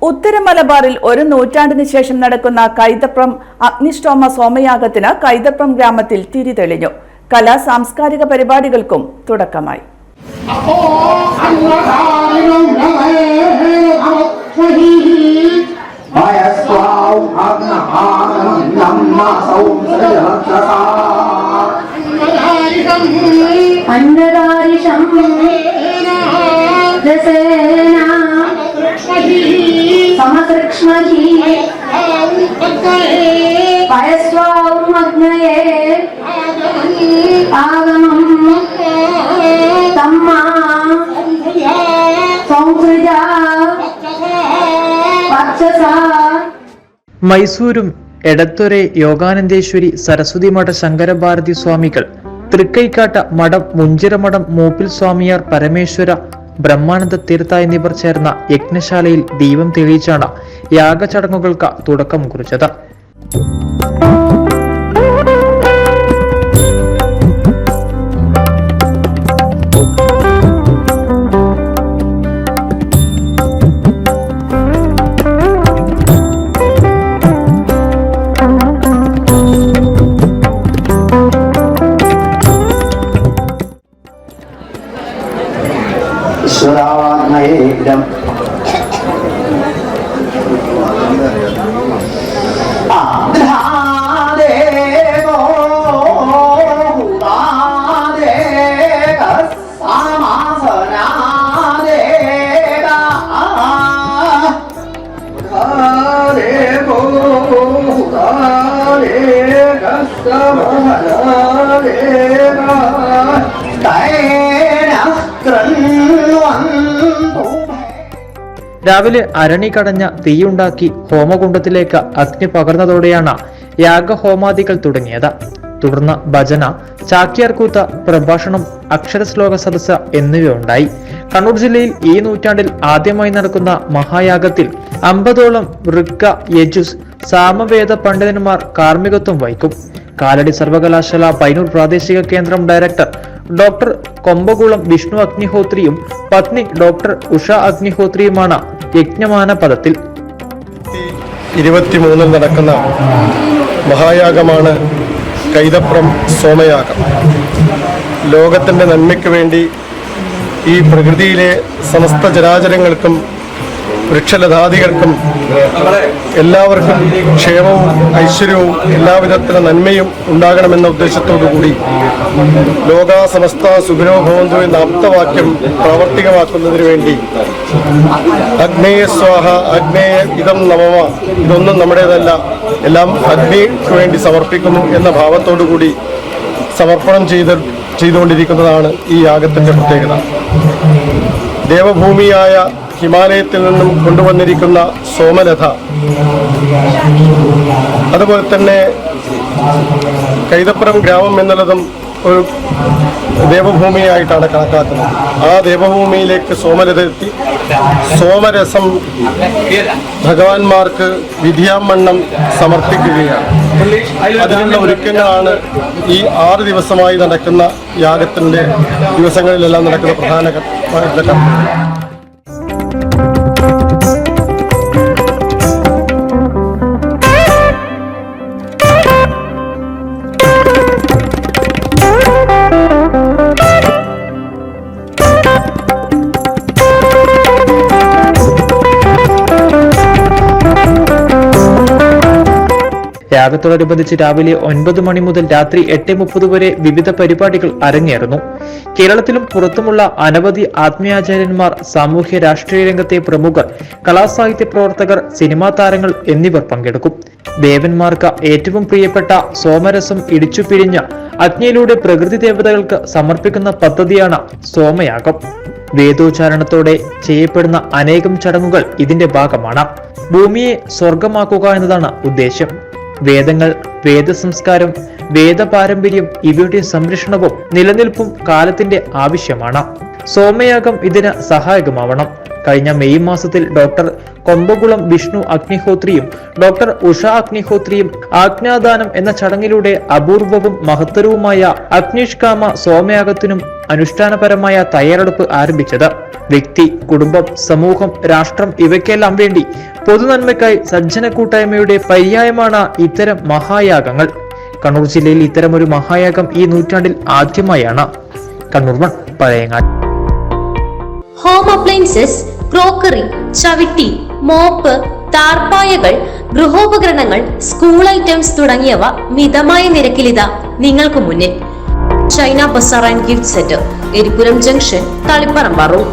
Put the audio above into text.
ഉത്തര മലബാറിൽ ഒരു നൂറ്റാണ്ടിന് ശേഷം നടക്കുന്ന കൈതപ്രം അഗ്നിഷ്ടോമ സോമയാഗത്തിന് കൈതപ്രം ഗ്രാമത്തിൽ തിരി തെളിഞ്ഞു. കലാ സാംസ്കാരിക പരിപാടികൾക്കും തുടക്കമായി. മൈസൂരും എടത്തൊരെ യോഗാനന്ദേശ്വരി സരസ്വതി മഠ ശങ്കരഭാരതി സ്വാമികൾ, തൃക്കൈക്കാട്ട മഠം മുഞ്ചിറമഠം മൂപ്പിൽ സ്വാമിയാർ പരമേശ്വര ബ്രഹ്മാനന്ദ തീർത്ഥ എന്നിവർ ചേർന്ന യജ്ഞശാലയിൽ ദീപം തെളിയിച്ചാണ് യാഗചടങ്ങുകൾക്ക് തുടക്കം കുറിച്ചത്. രാവിലെ അരണി കടഞ്ഞ തീയുണ്ടാക്കി ഹോമകുണ്ടത്തിലേക്ക് അഗ്നി പകർന്നതോടെയാണ് യാഗഹോമാദികൾ തുടങ്ങിയത്. തുടർന്ന് ഭജന, ചാക്യാർകൂത്ത്, പ്രഭാഷണം, അക്ഷരശ്ലോക സദസ്സ് എന്നിവയുണ്ടായി. കണ്ണൂർ ജില്ലയിൽ ഈ നൂറ്റാണ്ടിൽ ആദ്യമായി നടക്കുന്ന മഹായാഗത്തിൽ 50ഓളം ഋക്ക, യജുസ്, സാമവേദ പണ്ഡിതന്മാർ കാർമ്മികത്വം വഹിക്കും. കാലടി സർവകലാശാല പൈനൂർ പ്രാദേശിക കേന്ദ്രം ഡയറക്ടർ ഡോക്ടർ കൊമ്പകുളം വിഷ്ണു അഗ്നിഹോത്രിയും പത്നി ഡോക്ടർ ഉഷ അഗ്നിഹോത്രിയുമാണ് യജ്ഞമാന പദത്തിൽ. 23 നടക്കുന്ന മഹായാഗമാണ് കൈതപ്രം സോമയാഗം. ലോകത്തിന്റെ നന്മയ്ക്ക് വേണ്ടി ഈ പ്രകൃതിയിലെ സമസ്ത ചരാചരങ്ങൾക്കും വൃക്ഷലതാദികൾക്കും എല്ലാവർക്കും ക്ഷേമവും ഐശ്വര്യവും എല്ലാവിധത്തിലും നന്മയും ഉണ്ടാകണമെന്ന ഉദ്ദേശത്തോടുകൂടി ലോകാസമസ്ത സുഖിനോ ഭവന്തു എന്ന ആപ്തവാക്യം പ്രാവർത്തികമാക്കുന്നതിന് വേണ്ടി അഗ്നേയ സ്വാഹ, അഗ്നേയ ഇതം നമമ, ഇതൊന്നും നമ്മുടേതല്ല, എല്ലാം അഗ്നിക്ക് വേണ്ടി സമർപ്പിക്കുന്നു എന്ന ഭാവത്തോടുകൂടി സമർപ്പണം ചെയ്തുകൊണ്ടിരിക്കുന്നതാണ് ഈ യാഗത്തിന്റെ പ്രത്യേകത. ദേവഭൂമിയായ ഹിമാലയത്തിൽ നിന്നും കൊണ്ടുവന്നിരിക്കുന്ന സോമലത, അതുപോലെ തന്നെ കൈതപ്പുറം ഗ്രാമം എന്നുള്ളതും ഒരു ദേവഭൂമിയായിട്ടാണ് കണക്കാക്കുന്നത്. ആ ദേവഭൂമിയിലേക്ക് സോമലത എത്തി സോമരസം ഭഗവാന്മാർക്ക് വിധിയാമണ്ണം സമർപ്പിക്കുകയാണ്. അതിനുള്ള ഒരുക്കങ്ങളാണ് ഈ 6 ദിവസമായി നടക്കുന്ന യാഗത്തിന്റെ ദിവസങ്ങളിലെല്ലാം നടക്കുന്ന പ്രധാന യാഗത്തോടനുബന്ധിച്ച് രാവിലെ 9 മണി മുതൽ രാത്രി 8:30 വരെ വിവിധ പരിപാടികൾ അരങ്ങേറുന്നു. കേരളത്തിലും പുറത്തുമുള്ള അനവധി ആത്മീയാചാര്യന്മാർ, സാമൂഹ്യ രാഷ്ട്രീയ രംഗത്തെ പ്രമുഖർ, കലാസാഹിത്യ പ്രവർത്തകർ, സിനിമാ താരങ്ങൾ എന്നിവർ പങ്കെടുക്കും. ദേവന്മാർക്ക് ഏറ്റവും പ്രിയപ്പെട്ട സോമരസം ഇടിച്ചു പിരിഞ്ഞ് അഗ്നിയിലൂടെ പ്രകൃതി ദേവതകൾക്ക് സമർപ്പിക്കുന്ന പദ്ധതിയാണ് സോമയാഗം. വേദോച്ചാരണത്തോടെ ചെയ്യപ്പെടുന്ന അനേകം ചടങ്ങുകൾ ഇതിന്റെ ഭാഗമാണ്. ഭൂമിയെ സ്വർഗമാക്കുക എന്നതാണ് ഉദ്ദേശ്യം. വേദങ്ങൾ, വേദസംസ്കാരം, വേദപാരമ്പര്യം ഇവയുടെ സംരക്ഷണവും നിലനിൽപ്പും കാലത്തിന്റെ ആവശ്യമാണ്. സോമയാഗം ഇതിന് സഹായകമാവണം. കഴിഞ്ഞ മെയ് മാസത്തിൽ ഡോക്ടർ കൊമ്പകുളം വിഷ്ണു അഗ്നിഹോത്രിയും ഡോക്ടർ ഉഷ അഗ്നിഹോത്രിയും ആജ്ഞാദാനം എന്ന ചടങ്ങിലൂടെ അപൂർവവും മഹത്തരവുമായ അഗ്നിഷ്കാമ സോമയാഗത്തിനും അനുഷ്ഠാനപരമായ തയ്യാറെടുപ്പ് ആരംഭിച്ചത്. വ്യക്തി, കുടുംബം, സമൂഹം, രാഷ്ട്രം ഇവയ്ക്കെല്ലാം വേണ്ടി പൊതുനന്മയ്ക്കായി സജ്ജന കൂട്ടായ്മയുടെ പര്യായമാണ് ഇത്തരം മഹായാഗങ്ങൾ. കണ്ണൂർ ജില്ലയിൽ ഇത്തരമൊരു മഹായാഗം ഈ നൂറ്റാണ്ടിൽ ആദ്യമായാണ്. Kannur 1 Pazhayangadi. Home appliances, crockery, ചവിട്ടി, മോപ്പ്, താർപ്പായകൾ, ഗൃഹോപകരണങ്ങൾ, സ്കൂൾ ഐറ്റംസ് തുടങ്ങിയവ മിതമായ നിരക്കിലിതാ നിങ്ങൾക്ക് മുന്നിൽ. China Bazar and gift centre, Eripuram junction, Taliparamba road.